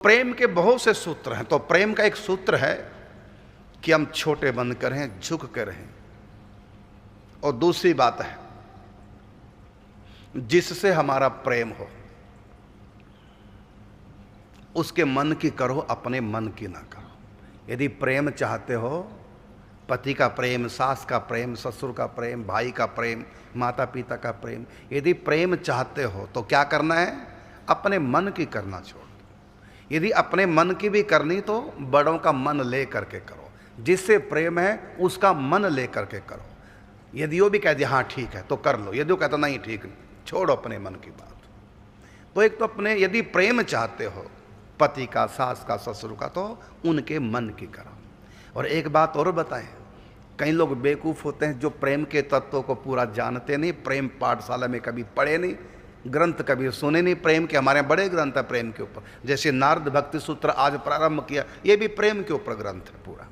प्रेम के बहुत से सूत्र हैं। तो प्रेम का एक सूत्र है कि हम छोटे बनकर रहें, झुक कर रहें। और दूसरी बात है, जिससे हमारा प्रेम हो उसके मन की करो, अपने मन की ना करो। यदि प्रेम चाहते हो, पति का प्रेम, सास का प्रेम, ससुर का प्रेम, भाई का प्रेम, माता पिता का प्रेम, यदि प्रेम चाहते हो तो क्या करना है? अपने मन की करना छोड़। यदि अपने मन की भी करनी तो बड़ों का मन ले करके करो। जिससे प्रेम है उसका मन ले करके करो। यदि वो भी कह दिया हाँ ठीक है तो कर लो, यदि वो कहता नहीं ठीक नहीं, छोड़ो अपने मन की बात। तो एक तो अपने यदि प्रेम चाहते हो पति का, सास का, ससुर का, तो उनके मन की करो। और एक बात और बताएं, कई लोग बेवकूफ़ होते हैं जो प्रेम के तत्वों को पूरा जानते नहीं, प्रेम पाठशाला में कभी पढ़े नहीं, ग्रंथ कभी सुने नहीं। प्रेम के हमारे बड़े ग्रंथ है प्रेम के ऊपर, जैसे नारद भक्ति सूत्र आज प्रारंभ किया, ये भी प्रेम के ऊपर ग्रंथ है पूरा।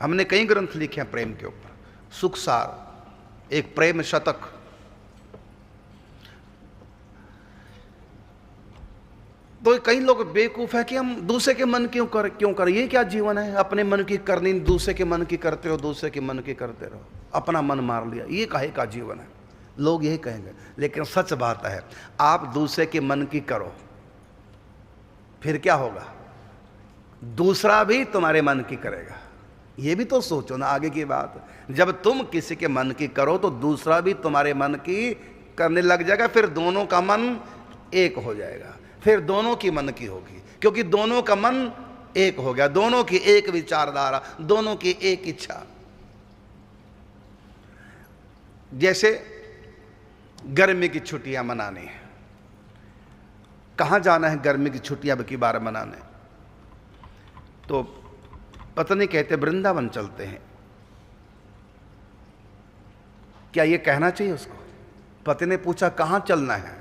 हमने कई ग्रंथ लिखे हैं प्रेम के ऊपर। सुखसार, एक प्रेम शतक। तो कई लोग बेवकूफ़ है कि हम दूसरे के मन क्यों कर, ये क्या जीवन है? अपने मन की करनी, दूसरे के मन की करते हो, दूसरे के मन की करते रहो, अपना मन मार लिया, ये काहे का जीवन है? लोग यही कहेंगे, लेकिन सच बात है, आप दूसरे के मन की करो, फिर क्या होगा? दूसरा भी तुम्हारे मन की करेगा। ये भी तो सोचो ना आगे की बात। जब तुम किसी के मन की करो तो दूसरा भी तुम्हारे मन की करने लग जाएगा, फिर दोनों का मन एक हो जाएगा, फिर दोनों की मन की होगी, क्योंकि दोनों का मन एक हो गया, दोनों की एक विचारधारा, दोनों की एक इच्छा। जैसे गर्मी की छुट्टियां मनानी है, कहाँ जाना है गर्मी की छुट्टियां की बार मनाने? तो पत्नी कहते वृंदावन चलते हैं। क्या ये कहना चाहिए उसको? पति ने पूछा कहाँ चलना है?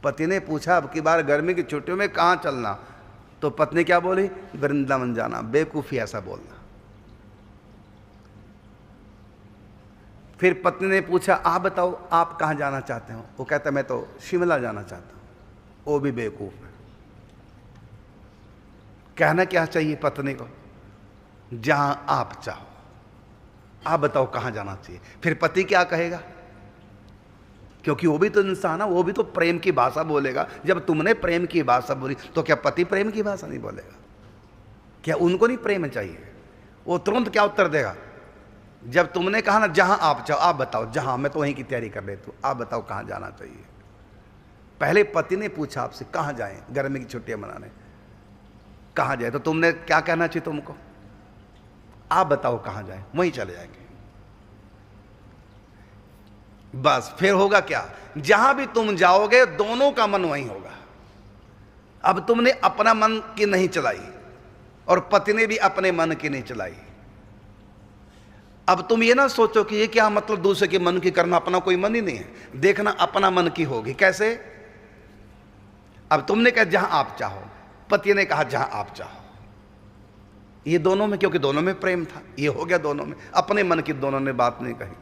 पति ने पूछा अब की बार गर्मी की छुट्टियों में कहाँ चलना? तो पत्नी क्या बोली? वृंदावन जाना। बेवकूफ़ी ऐसा बोलना। फिर पत्नी ने पूछा आप बताओ आप कहाँ जाना चाहते हो? वो कहता मैं तो शिमला जाना चाहता हूँ। वो भी बेवकूफ़ है। कहना क्या चाहिए पत्नी को? जहाँ आप चाहो। आप बताओ कहाँ जाना चाहिए। फिर पति क्या कहेगा? क्योंकि वो भी तो इंसान है, वो भी तो प्रेम की भाषा बोलेगा। जब तुमने प्रेम की भाषा बोली तो क्या पति प्रेम की भाषा नहीं बोलेगा? क्या उनको नहीं प्रेम चाहिए? वो तुरंत क्या उत्तर देगा? जब तुमने कहा ना जहां आप चाहो, आप बताओ जहां, मैं तो वहीं की तैयारी कर लेता हूं, आप बताओ कहां जाना चाहिए। पहले पति ने पूछा आपसे कहां जाएं गर्मी की छुट्टियां मनाने, कहां जाए? तो तुमने क्या कहना चाहिए तुमको? आप बताओ कहां जाएं, वहीं चले जाएंगे। बस फिर होगा क्या? जहां भी तुम जाओगे दोनों का मन वहीं होगा। अब तुमने अपना मन की नहीं चलाई और पति ने भी अपने मन की नहीं चलाई। अब तुम ये ना सोचो कि ये क्या मतलब दूसरे के मन की करना, अपना कोई मन ही नहीं है। देखना अपना मन की होगी। कैसे? अब तुमने कहा जहां आप चाहो, पति ने कहा जहां आप चाहो। ये दोनों में, क्योंकि दोनों में प्रेम था, ये हो गया दोनों में, अपने मन की दोनों ने बात नहीं कही।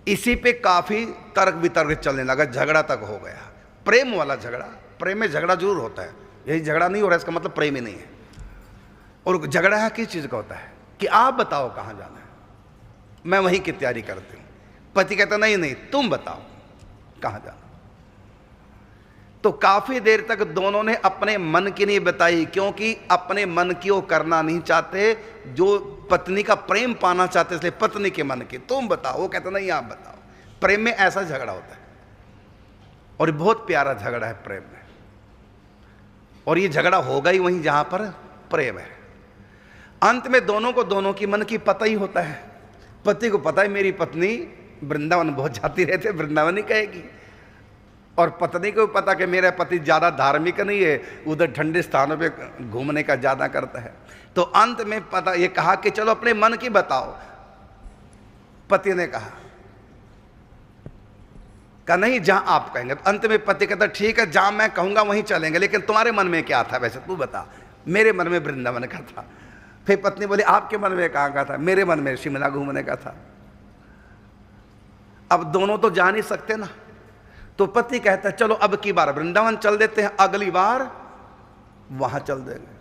इसी पे काफी तर्क वितर्क चलने लगा, झगड़ा तक हो गया। प्रेम वाला झगड़ा। प्रेम में झगड़ा जरूर होता है, यही झगड़ा नहीं हो रहा है इसका मतलब प्रेम ही नहीं है। और झगड़ा है किस चीज का होता है कि आप बताओ कहां जाना है, मैं वहीं की तैयारी करती हूं। पति कहता नहीं नहीं तुम बताओ कहां जाना। तो काफी देर तक दोनों ने अपने मन की नहीं बताई, क्योंकि अपने मन की वो करना नहीं चाहते, जो पत्नी का प्रेम पाना चाहते, इसलिए पत्नी के मन की तुम बताओ। वो कहता नहीं आप बताओ। प्रेम में ऐसा झगड़ा होता है, और बहुत प्यारा झगड़ा है प्रेम में। और ये झगड़ा होगा ही वहीं जहां पर प्रेम है। अंत में दोनों को दोनों की मन की पता ही होता है। पति को पता है मेरी पत्नी वृंदावन बहुत जाती रहती है, वृंदावन ही कहेगी। और पत्नी को पता कि मेरा पति ज़्यादा धार्मिक नहीं है, उधर ठंडे स्थानों पे घूमने का ज़्यादा करता है। तो अंत में पता ये कहा कि चलो अपने मन की बताओ। पति ने कहा नहीं जहां आप कहेंगे। तो अंत में पति कहता ठीक है जहां मैं कहूंगा वहीं चलेंगे, लेकिन तुम्हारे मन में क्या था वैसे तू बता। मेरे मन में वृंदावन का था। फिर पत्नी बोली आपके मन में कहाँ का था? मेरे मन में शिमला घूमने का था। अब दोनों तो जा नहीं सकते ना, तो पति कहता है चलो अब की बार वृंदावन चल देते हैं, अगली बार वहां चल देंगे।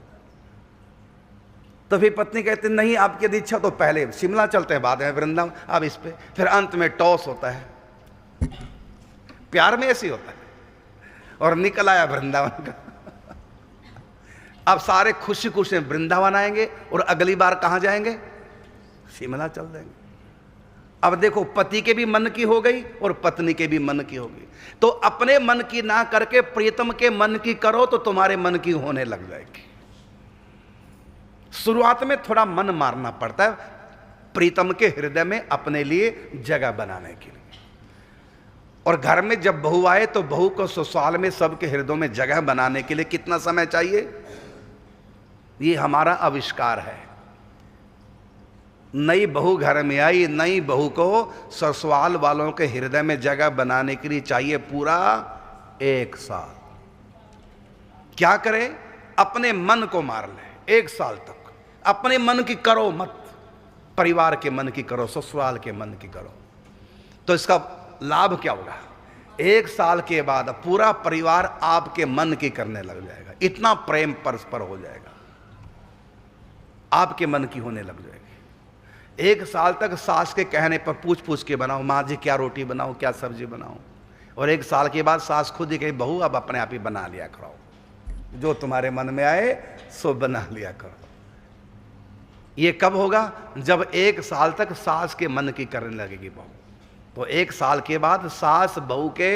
तो फिर पत्नी कहती नहीं आपकी यदि इच्छा तो पहले शिमला चलते हैं, बाद में वृंदावन। अब इस पे फिर अंत में टॉस होता है, प्यार में ऐसी होता है, और निकल आया वृंदावन का। अब सारे खुशी खुशी वृंदावन आएंगे और अगली बार कहां जाएंगे? शिमला चल देंगे। अब देखो पति के भी मन की हो गई और पत्नी के भी मन की हो गई। तो अपने मन की ना करके प्रीतम के मन की करो तो तुम्हारे मन की होने लग जाएगी। शुरुआत में थोड़ा मन मारना पड़ता है प्रीतम के हृदय में अपने लिए जगह बनाने के लिए। और घर में जब बहू आए तो बहू को ससुराल में सबके हृदयों में जगह बनाने के लिए कितना समय चाहिए? ये हमारा आविष्कार है। नई बहू घर में आई, नई बहू को ससुराल वालों के हृदय में जगह बनाने के लिए चाहिए पूरा 1 साल। क्या करे? अपने मन को मार ले 1 साल तक। अपने मन की करो मत, परिवार के मन की करो, ससुराल के मन की करो। तो इसका लाभ क्या होगा? 1 साल के बाद पूरा परिवार आपके मन की करने लग जाएगा। इतना प्रेम परस्पर हो जाएगा, आपके मन की होने लग जाएगी। 1 साल तक सास के कहने पर पूछ पूछ के बनाओ, माँ जी क्या रोटी बनाओ, क्या सब्जी बनाओ। और 1 साल के बाद सास खुद ही कही बहू अब अपने आप ही बना लिया करो, जो तुम्हारे मन में आए सो बना लिया करो। ये कब होगा? जब 1 साल तक सास के मन की करने लगेगी बहू। तो 1 साल के बाद सास बहू के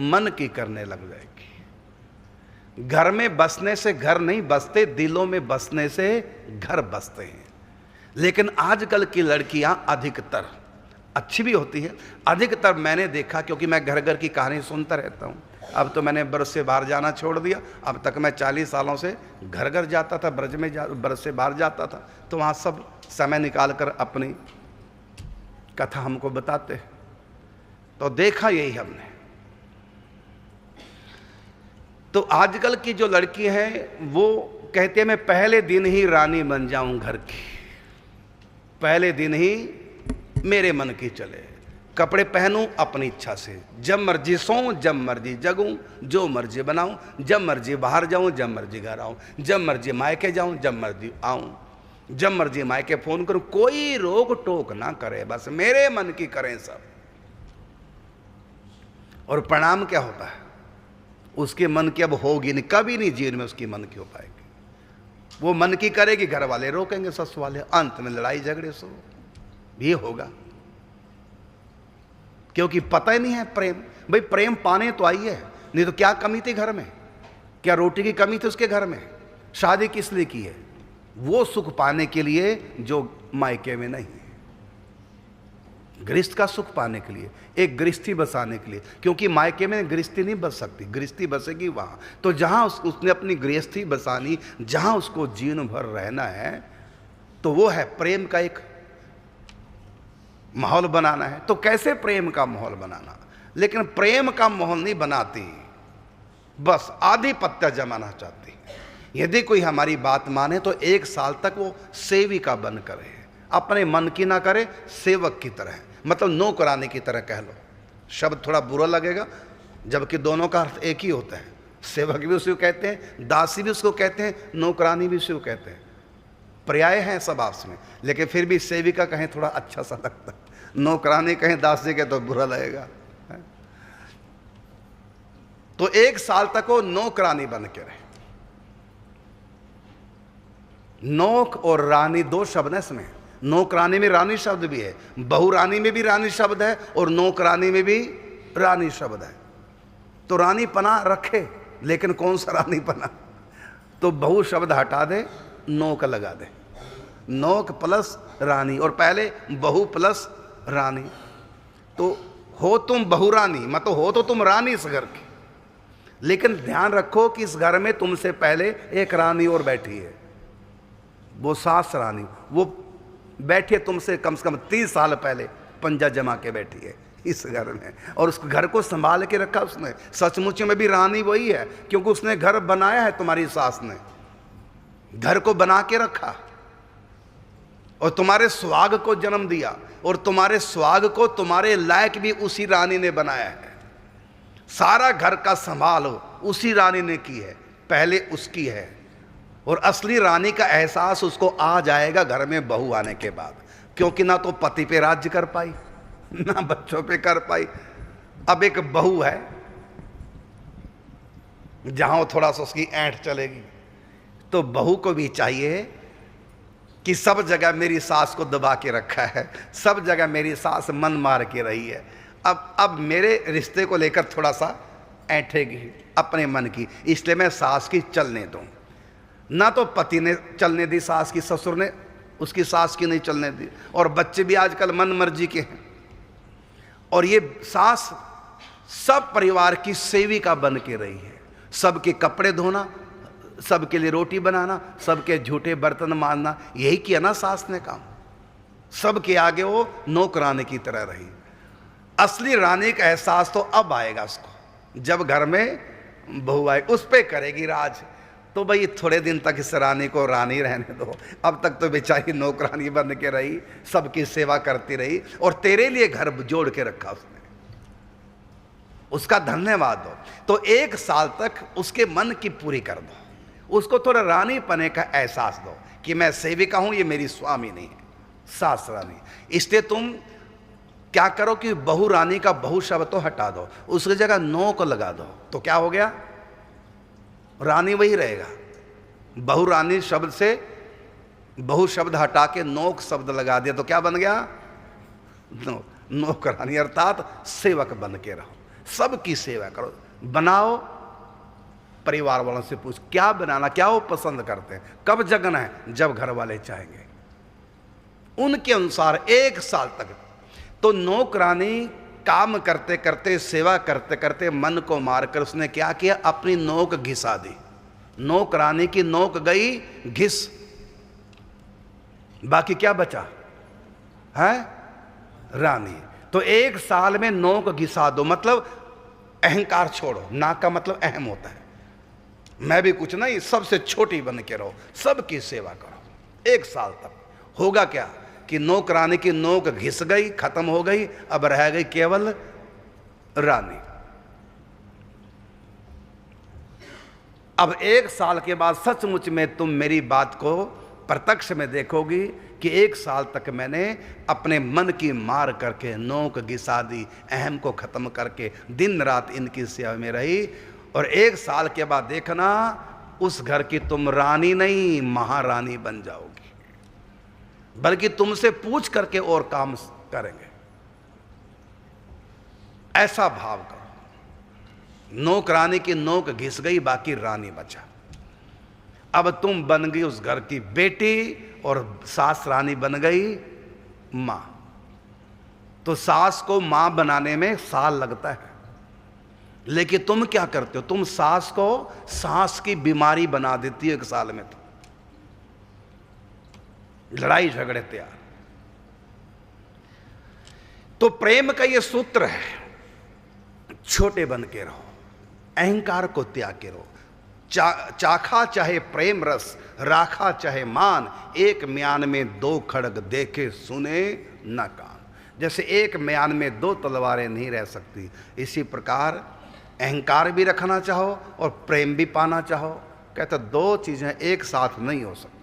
मन की करने लग जाएगी। घर में बसने से घर नहीं बसते, दिलों में बसने से घर बसते हैं। लेकिन आजकल की लड़कियां अधिकतर अच्छी भी होती है, अधिकतर मैंने देखा, क्योंकि मैं घर घर की कहानी सुनता रहता हूं। अब तो मैंने ब्रज से बाहर जाना छोड़ दिया। अब तक मैं 40 सालों से घर घर जाता था, ब्रज में ब्रज से बाहर जाता था, तो वहाँ सब समय निकाल कर अपनी कथा हमको बताते। तो देखा यही हमने। तो आजकल की जो लड़की है वो कहते हैं मैं पहले दिन ही रानी बन जाऊं घर की, पहले दिन ही मेरे मन की चले, कपड़े पहनूं अपनी इच्छा से, जब मर्जी सोऊं, जब मर्जी जगूं, जो मर्जी बनाऊं, जब मर्जी बाहर जाऊं, जब मर्जी घर आऊं, जब मर्जी मायके जाऊं, जब मर्जी आऊं, जब मर्जी मायके फोन करूं, कोई रोक टोक ना करे, बस मेरे मन की करें सब। और परिणाम क्या होता है? उसके मन की अब होगी नहीं, कभी नहीं जीवन में उसकी मन की हो पाएगी। वो मन की करेगी, घर वाले रोकेंगे, ससुर वाले, अंत में लड़ाई झगड़े सो भी होगा। क्योंकि पता ही नहीं है प्रेम। भाई प्रेम पाने तो आई है, नहीं तो क्या कमी थी घर में? क्या रोटी की कमी थी उसके घर में? शादी किस लिए की है? वो सुख पाने के लिए जो मायके में नहीं है, गृहस्थ का सुख पाने के लिए, एक गृहस्थी बसाने के लिए। क्योंकि मायके में गृहस्थी नहीं बस सकती, गृहस्थी बसेगी वहां। तो जहां उसने अपनी गृहस्थी बसानी, जहां उसको जीवन भर रहना है, तो वो है प्रेम का एक माहौल बनाना है। तो कैसे प्रेम का माहौल बनाना? लेकिन प्रेम का माहौल नहीं बनाती, बस आधिपत्य जमाना चाहती। यदि कोई हमारी बात माने तो 1 साल तक वो सेविका बन करे, अपने मन की ना करे, सेवक की तरह, मतलब नौकरानी की तरह कह लो। शब्द थोड़ा बुरा लगेगा, जबकि दोनों का अर्थ एक ही होता है। सेवक भी उसी को कहते हैं, दासी भी उसको कहते हैं, नौकरानी भी उसी को कहते हैं। पर्याय हैं सब आपस में, लेकिन फिर भी सेविका कहें थोड़ा अच्छा सा लगता है, नौकरानी कहें, दासी कहें तो बुरा लगेगा। तो 1 साल तक वो नौकरानी बन के रहे। नौक और रानी 2 शब्द है इसमें। नौकरानी में रानी शब्द भी है, बहुरानी में भी रानी शब्द है, और नौकरानी में भी रानी शब्द है। तो रानी पना रखे, लेकिन कौन सा रानी पना? तो बहु शब्द हटा दे, नौक लगा दे, नौक प्लस रानी, और पहले बहु प्लस रानी। तो हो तुम बहुरानी, मतलब हो तो तुम रानी इस घर की, लेकिन ध्यान रखो कि इस घर में तुमसे पहले एक रानी और बैठी है, वो सास रानी। वो बैठी है तुमसे कम से कम 30 साल पहले, पंजा जमा के बैठी है इस घर में, और उस घर को संभाल के रखा उसने। सचमुच में भी रानी वही है, क्योंकि उसने घर बनाया है, तुम्हारी सास ने घर को बना के रखा, और तुम्हारे सुहाग को जन्म दिया, और तुम्हारे सुहाग को तुम्हारे लायक भी उसी रानी ने बनाया है। सारा घर का संभाल उसी रानी ने की है, पहले उसकी है। और असली रानी का एहसास उसको आ जाएगा घर में बहू आने के बाद, क्योंकि ना तो पति पे राज्य कर पाई, ना बच्चों पे कर पाई। अब एक बहू है, जहां थोड़ा सा उसकी ऐंठ चलेगी, तो बहू को भी चाहिए कि सब जगह मेरी सास को दबा के रखा है, सब जगह मेरी सास मन मार के रही है, अब मेरे रिश्ते को लेकर थोड़ा सा ऐंठेगी अपने मन की, इसलिए मैं सास की चलने दूं। ना तो पति ने चलने दी सास की, ससुर ने उसकी सास की नहीं चलने दी। और बच्चे भी आजकल मन मर्जी के हैं। और ये सास सब परिवार की सेविका बन के रही है, सबके कपड़े धोना, सबके लिए रोटी बनाना, सबके झूठे बर्तन मारना, यही किया ना सास ने काम। सबके आगे वो नौकरानी की तरह रही। असली रानी का एहसास तो अब आएगा उसको, जब घर में बहू आए, उस पे करेगी राज। तो भाई थोड़े दिन तक इस रानी को रानी रहने दो, अब तक तो बेचारी नौकरानी बन के रही, सबकी सेवा करती रही, और तेरे लिए घर जोड़ के रखा उसने, उसका धन्यवाद दो। तो 1 साल तक उसके मन की पूरी कर दो, उसको थोड़ा रानी पने का एहसास दो कि मैं सेविका हूं, ये मेरी स्वामी नहीं है, सास रानी। इसलिए तुम क्या करो कि बहु रानी का बहु शब्द तो हटा दो, उसकी जगह नौक लगा दो, तो क्या हो गया, रानी वही रहेगा। बहु रानी शब्द से बहु शब्द हटा के नौक शब्द लगा दिया, तो क्या बन गया, नौक रानी, अर्थात सेवक बन के रहो, सबकी सेवा करो। बनाओ, परिवार वालों से पूछ क्या बनाना, क्या वो पसंद करते हैं, कब जगना है, जब घर वाले चाहेंगे, उनके अनुसार 1 साल तक। तो नौकरानी काम करते करते, सेवा करते करते मन को मारकर उसने क्या किया, अपनी नोक घिसा दी। नौकरानी की नोक गई घिस, बाकी क्या बचा है, रानी। तो 1 साल में नोक घिसा दो, मतलब अहंकार छोड़ो। नाक का मतलब अहम होता है, मैं भी कुछ नहीं, सबसे छोटी बन के रहो, सबकी सेवा करो। 1 साल तक होगा क्या कि नौकरानी की नोक घिस गई, खत्म हो गई, अब रह गई केवल रानी। अब 1 साल के बाद सचमुच में तुम मेरी बात को प्रत्यक्ष में देखोगी कि 1 साल तक मैंने अपने मन की मार करके नोक घिसा दी, अहम को खत्म करके दिन रात इनकी सेवा में रही। और 1 साल के बाद देखना, उस घर की तुम रानी नहीं महारानी बन जाओगी, बल्कि तुमसे पूछ करके और काम करेंगे। ऐसा भाव करो। नौकरानी की नोक घिस गई, बाकी रानी बचा। अब तुम बन गई उस घर की बेटी और सास रानी बन गई मां। तो सास को मां बनाने में साल लगता है, लेकिन तुम क्या करते हो, तुम सास को सांस की बीमारी बना देती हो 1 साल में। तो लड़ाई झगड़े तैयार। तो प्रेम का ये सूत्र है, छोटे बन के रहो, अहंकार को त्याग के रहो। चाखा चाहे प्रेम रस, राखा चाहे मान, एक म्यान में 2 खड्ग देखे सुने न कान। जैसे एक म्यान में 2 तलवारें नहीं रह सकती, इसी प्रकार अहंकार भी रखना चाहो और प्रेम भी पाना चाहो, कहते 2 चीजें एक साथ नहीं हो सकती।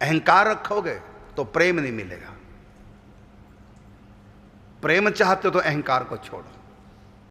अहंकार रखोगे तो प्रेम नहीं मिलेगा, प्रेम चाहते हो तो अहंकार को छोड़ो।